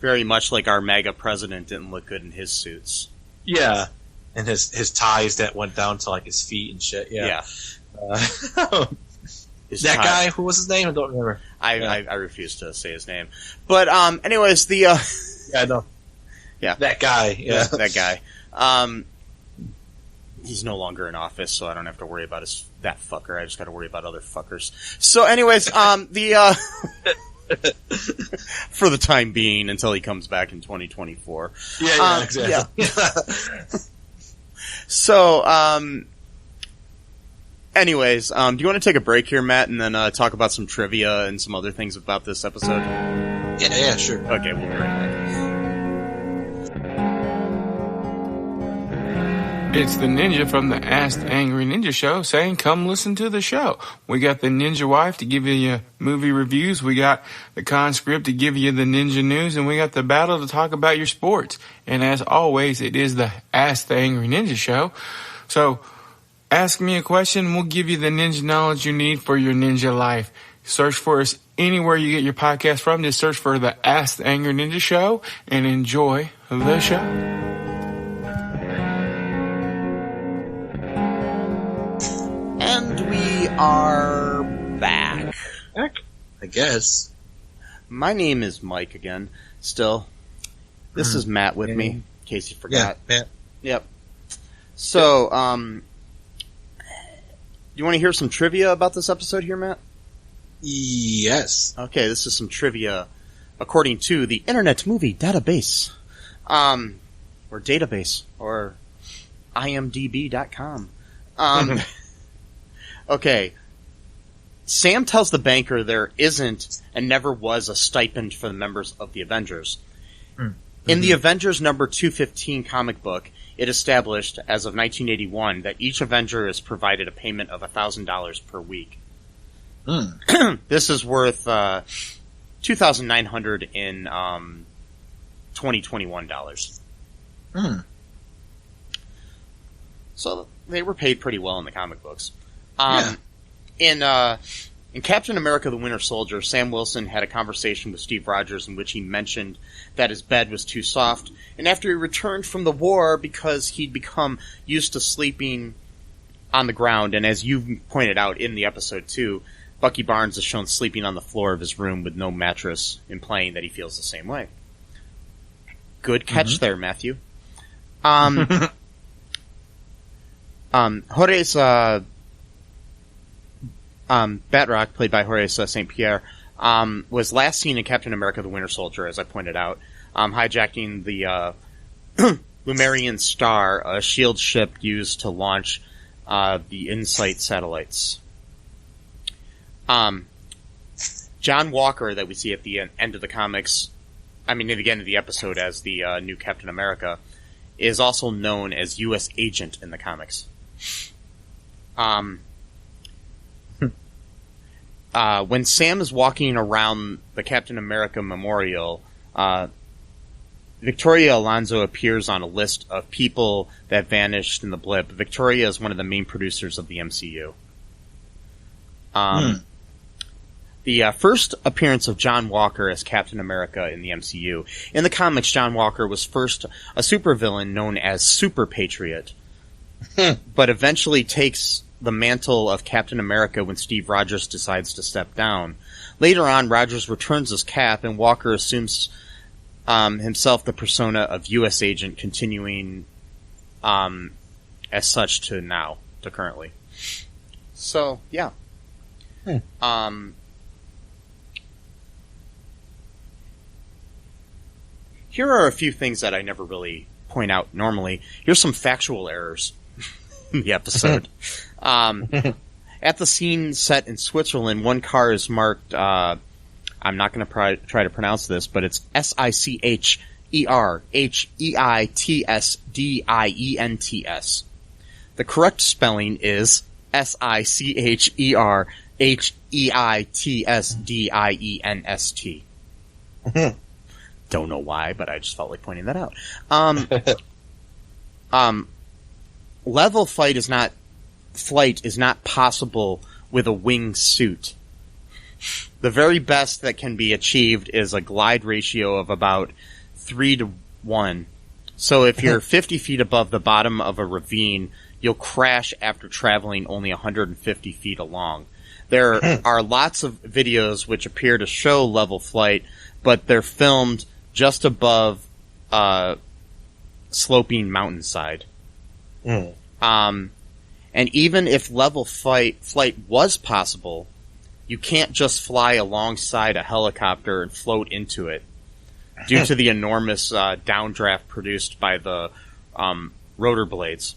Very much like our MAGA president didn't look good in his suits. Yeah. And his ties that went down to, like, his feet and shit, yeah. That guy, who was his name? I don't remember. I refuse to say his name. But, anyways, yeah, I know. Yeah. That guy, yeah. That guy. He's no longer in office, so I don't have to worry about that fucker. I just gotta worry about other fuckers. So anyways, for the time being, until he comes back in 2024. Yeah, exactly. Yeah. So, anyways, do you want to take a break here, Matt, and then talk about some trivia and some other things about this episode? Yeah, sure. Okay, we'll be right back. It's the ninja from the Ask the Angry Ninja Show saying, come listen to the show. We got the ninja wife to give you your movie reviews. We got the conscript to give you the ninja news. And we got the battle to talk about your sports. And as always, it is the Ask the Angry Ninja Show. So ask me a question and we'll give you the ninja knowledge you need for your ninja life. Search for us anywhere you get your podcast from. Just search for the Ask the Angry Ninja Show and enjoy the show. And we are back. I guess. My name is Mike again, still. This is Matt with me, in case you forgot. Yeah, Matt. Yep. So, do you want to hear some trivia about this episode here, Matt? Yes. Okay, this is some trivia according to the Internet Movie Database. Or database, or imdb.com. Okay. Sam tells the banker there isn't and never was a stipend for the members of the Avengers. Mm-hmm. In the Avengers number 215 comic book, it established, as of 1981, that each Avenger is provided a payment of $1,000 per week. Mm. This is worth $2,900 in 2021 dollars. Mm. So they were paid pretty well in the comic books. In Captain America the Winter Soldier, Sam Wilson had a conversation with Steve Rogers in which he mentioned that his bed was too soft, and after he returned from the war, because he'd become used to sleeping on the ground, and as you pointed out in the episode too, Bucky Barnes is shown sleeping on the floor of his room with no mattress, implying that he feels the same way. Good catch there, Matthew. Horace Batroc, played by Horace St-Pierre, was last seen in Captain America the Winter Soldier, as I pointed out, hijacking the Lumerian Star, a S.H.I.E.L.D. ship used to launch the InSight satellites. John Walker, that we see at the end of the comics, at the end of the episode as the new Captain America, is also known as U.S. Agent in the comics. When Sam is walking around the Captain America Memorial, Victoria Alonso appears on a list of people that vanished in the blip. Victoria is one of the main producers of the MCU. The first appearance of John Walker as Captain America in the MCU. In the comics, John Walker was first a supervillain known as Super Patriot. but eventually takes the mantle of Captain America when Steve Rogers decides to step down. Later on, Rogers returns as Cap, and Walker assumes himself the persona of U.S. agent, continuing as such to currently. So, yeah. Here are a few things that I never really point out normally. Here's some factual errors in the episode. At the scene set in Switzerland, one car is marked, I'm not going to try to pronounce this, but it's SICHERHEITSDIENTS. The correct spelling is SICHERHEITSDIENST. Don't know why, but I just felt like pointing that out. Level flight is not possible with a wing suit. The very best that can be achieved is a glide ratio of about 3-1. So if you're 50 feet above the bottom of a ravine, you'll crash after traveling only 150 feet along. There are lots of videos which appear to show level flight, but they're filmed just above sloping mountainside. And even if level flight was possible, you can't just fly alongside a helicopter and float into it due to the enormous downdraft produced by the rotor blades.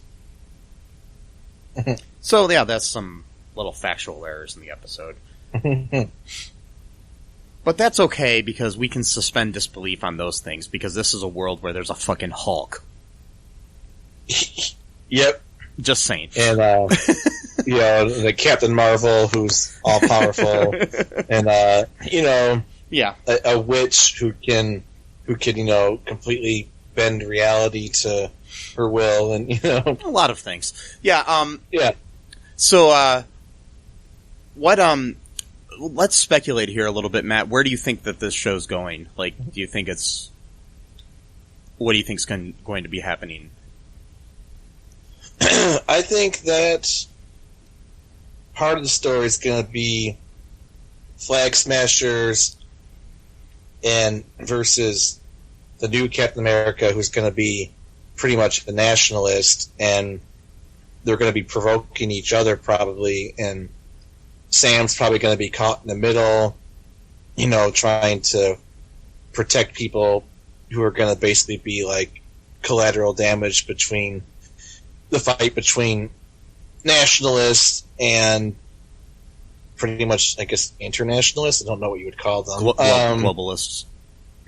So, yeah, that's some little factual errors in the episode. But that's okay, because we can suspend disbelief on those things, because this is a world where there's a fucking Hulk. Yep. Just saying. And, the Captain Marvel, who's all-powerful, and, yeah, a witch who can, completely bend reality to her will, and, a lot of things. Yeah, yeah. So, let's speculate here a little bit, Matt. Where do you think that this show's going? Like, what do you think's going to be happening? I think that part of the story is going to be Flag Smashers and versus the new Captain America, who's going to be pretty much a nationalist, and they're going to be provoking each other probably, and Sam's probably going to be caught in the middle, trying to protect people who are going to basically be like collateral damage between the fight between nationalists and pretty much, I guess, internationalists. I don't know what you would call them. Globalists.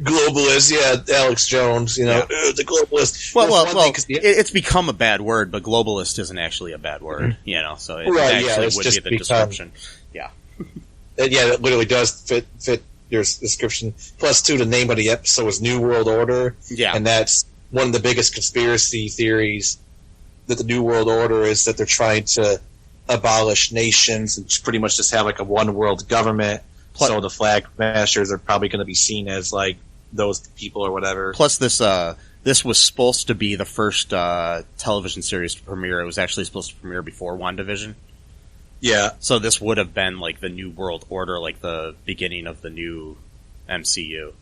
Globalists, yeah. Alex Jones, the globalist. Well, it's become a bad word, but globalist isn't actually a bad word, so it actually would be the description. Yeah. Yeah, it literally does fit your description. Plus, too, the name of the episode was New World Order. Yeah. And that's one of the biggest conspiracy theories, that the New World Order is that they're trying to abolish nations and pretty much just have like a one world government. So the Flag Smashers are probably going to be seen as like those people or whatever. Plus, this was supposed to be the first television series to premiere. It was actually supposed to premiere before WandaVision. Yeah. So this would have been like the New World Order, like the beginning of the new MCU.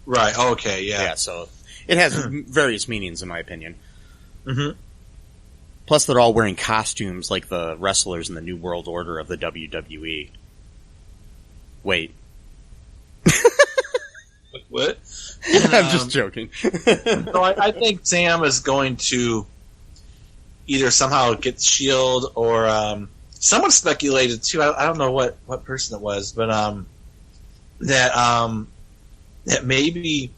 Right. Okay. Yeah. Yeah. So it has various meanings, in my opinion. Mm-hmm. Plus, they're all wearing costumes like the wrestlers in the New World Order of the WWE. Wait. What? I'm just joking. So I think Sam is going to either somehow get the shield, or someone speculated too. I don't know what person it was, but that maybe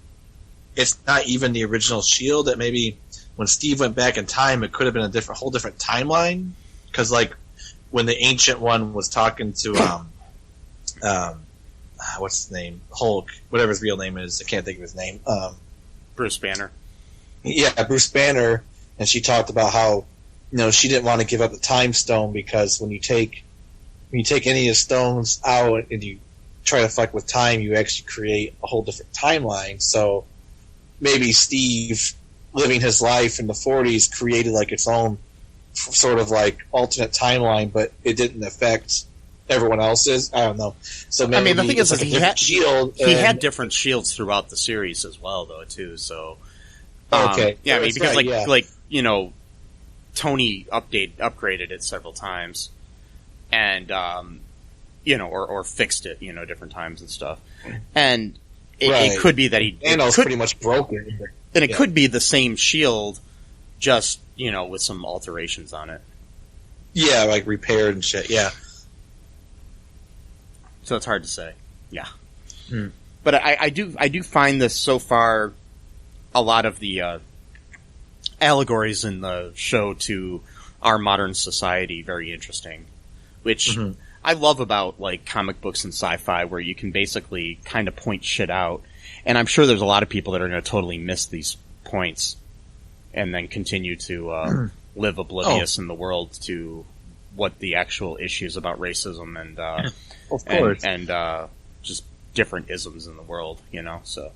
it's not even the original shield. That maybe when Steve went back in time, it could have been a whole different timeline. Because like when the Ancient One was talking to what's his name? Hulk, whatever his real name is. I can't think of his name. Bruce Banner. Yeah, Bruce Banner. And she talked about how, she didn't want to give up the time stone, because when you take any of the stones out and you try to fuck with time, you actually create a whole different timeline. So maybe Steve, living his life in the 40s, created like its own sort of like alternate timeline, but it didn't affect everyone else's. I don't know. So maybe, I mean, the thing is, like he had different shields throughout the series as well, though, too. So okay, yeah, I mean, because like Tony upgraded it several times, and or fixed it, different times and stuff, and it could be that Thanos pretty much broke it, and it could be the same shield, just with some alterations on it. Yeah, like repaired and shit. Yeah. So it's hard to say. Yeah. But I do find this so far, a lot of the allegories in the show to our modern society very interesting, which I love about like comic books and sci-fi, where you can basically kind of point shit out. And I'm sure there's a lot of people that are going to totally miss these points and then continue to live oblivious in the world to what the actual issues about racism and of course, and just different isms in the world, so.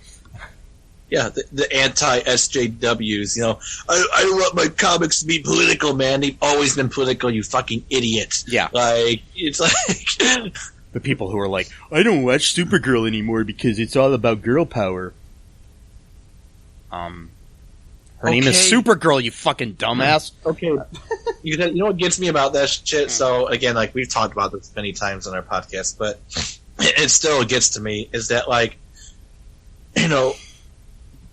Yeah, the anti-SJWs, I don't want my comics to be political, man. They've always been political, you fucking idiots. Yeah. Like, it's like... The people who are like, I don't watch Supergirl anymore because it's all about girl power. Her name is Supergirl, you fucking dumbass. Okay. You know what gets me about that shit? So, again, like, we've talked about this many times on our podcast, but it still gets to me, is that, like,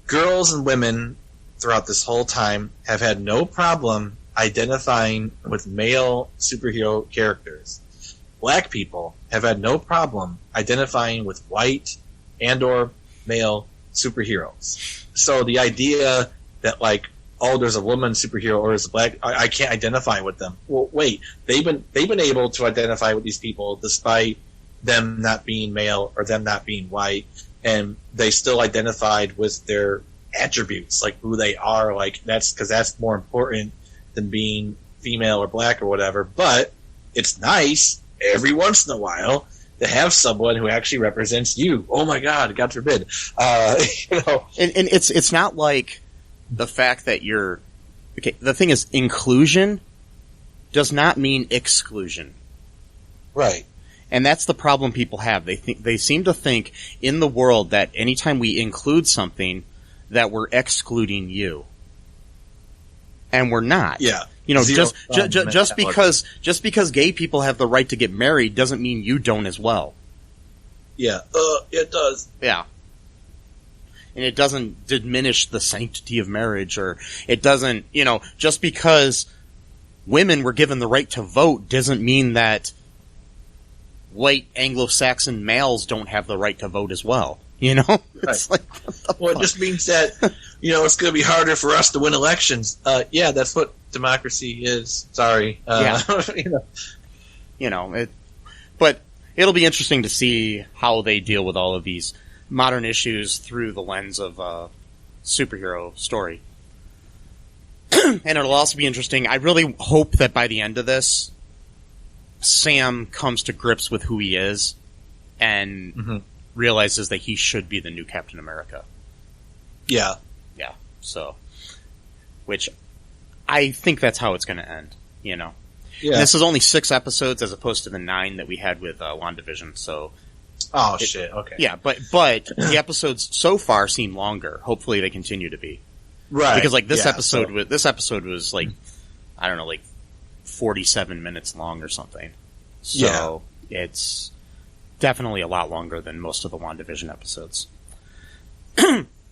girls and women throughout this whole time have had no problem identifying with male superhero characters. Black people have had no problem identifying with white and or male superheroes. So the idea that like, oh, there's a woman superhero or there's a black, I can't identify with them. Well, wait, they've been able to identify with these people despite them not being male or them not being white, and they still identified with their attributes, like who they are. Like that's more important than being female or black or whatever. But it's nice every once in a while to have someone who actually represents you. Oh my God, God forbid. And it's not like the fact that you're okay. The thing is, inclusion does not mean exclusion. Right. And that's the problem people have. They seem to think in the world that anytime we include something, that we're excluding you. And we're not. Yeah. Just because gay people have the right to get married doesn't mean you don't as well. Yeah. It does. Yeah. And it doesn't diminish the sanctity of marriage, or it doesn't, just because women were given the right to vote doesn't mean that white Anglo-Saxon males don't have the right to vote as well. It's right. It just means that, it's going to be harder for us to win elections. Yeah, that's what democracy is. Sorry. Yeah. But it'll be interesting to see how they deal with all of these modern issues through the lens of a superhero story. And it'll also be interesting. I really hope that by the end of this, Sam comes to grips with who he is and realizes that he should be the new Captain America. Yeah. Yeah. So, which I think that's how it's going to end, Yeah. This is only 6 episodes as opposed to the 9 that we had with WandaVision, so. Oh, shit. Okay. Yeah, but the episodes so far seem longer. Hopefully they continue to be. Right. Because like this episode was like, I don't know, like 47 minutes long or something. So it's definitely a lot longer than most of the WandaVision episodes.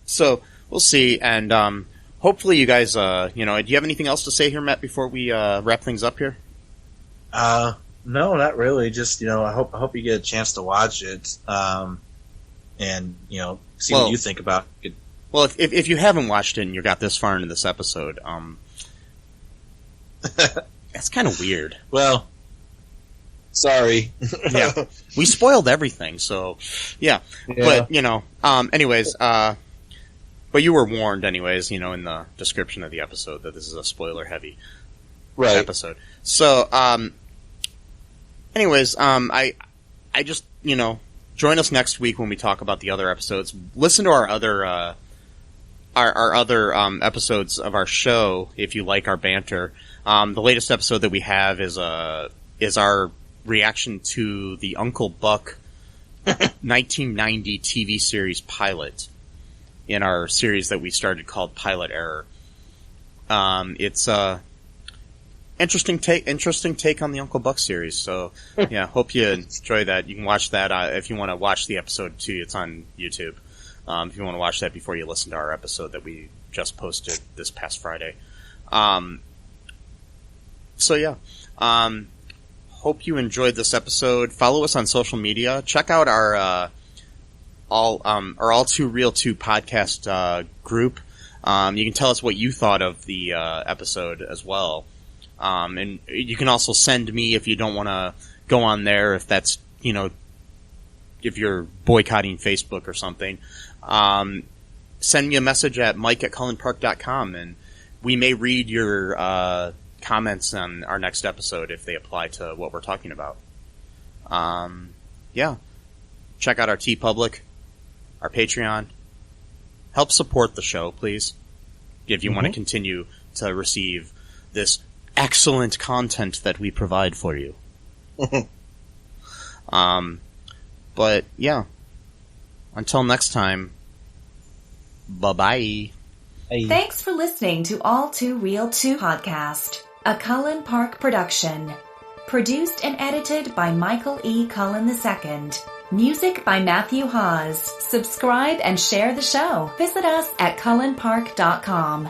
So we'll see, and hopefully you guys, do you have anything else to say here, Matt, before we wrap things up here? No, not really. Just I hope you get a chance to watch it, and see what you think about it. Well, if you haven't watched it and you got this far into this episode, that's kind of weird. Well, sorry. Yeah, we spoiled everything, so yeah. But anyways, but you were warned, anyways. In the description of the episode that this is a spoiler-heavy episode. So, anyways, I just join us next week when we talk about the other episodes. Listen to our other our other episodes of our show, if you like our banter. The latest episode that we have is our reaction to the Uncle Buck 1990 TV series pilot in our series that we started called Pilot Error. It's interesting take on the Uncle Buck series. So yeah, hope you enjoy that. You can watch that if you want to watch the episode too. It's on YouTube. If you want to watch that before you listen to our episode that we just posted this past Friday. So yeah, hope you enjoyed this episode. Follow us on social media. Check out our All2ReelToo podcast group. You can tell us what you thought of the episode as well. And you can also send me if you don't want to go on there, if that's, if you're boycotting Facebook or something. Send me a message at mike@cullenpark.com, and we may read your comments on our next episode if they apply to what we're talking about. Yeah. Check out our TeePublic, our Patreon. Help support the show, please, if you want to continue to receive this excellent content that we provide for you. But yeah, until next time, bye-bye. Hey. Thanks for listening to All2ReelToo podcast, a Cullen Park production. Produced and edited by Michael E. Cullen II. Music by Matthew Hawes. Subscribe and share the show. Visit us at cullenpark.com.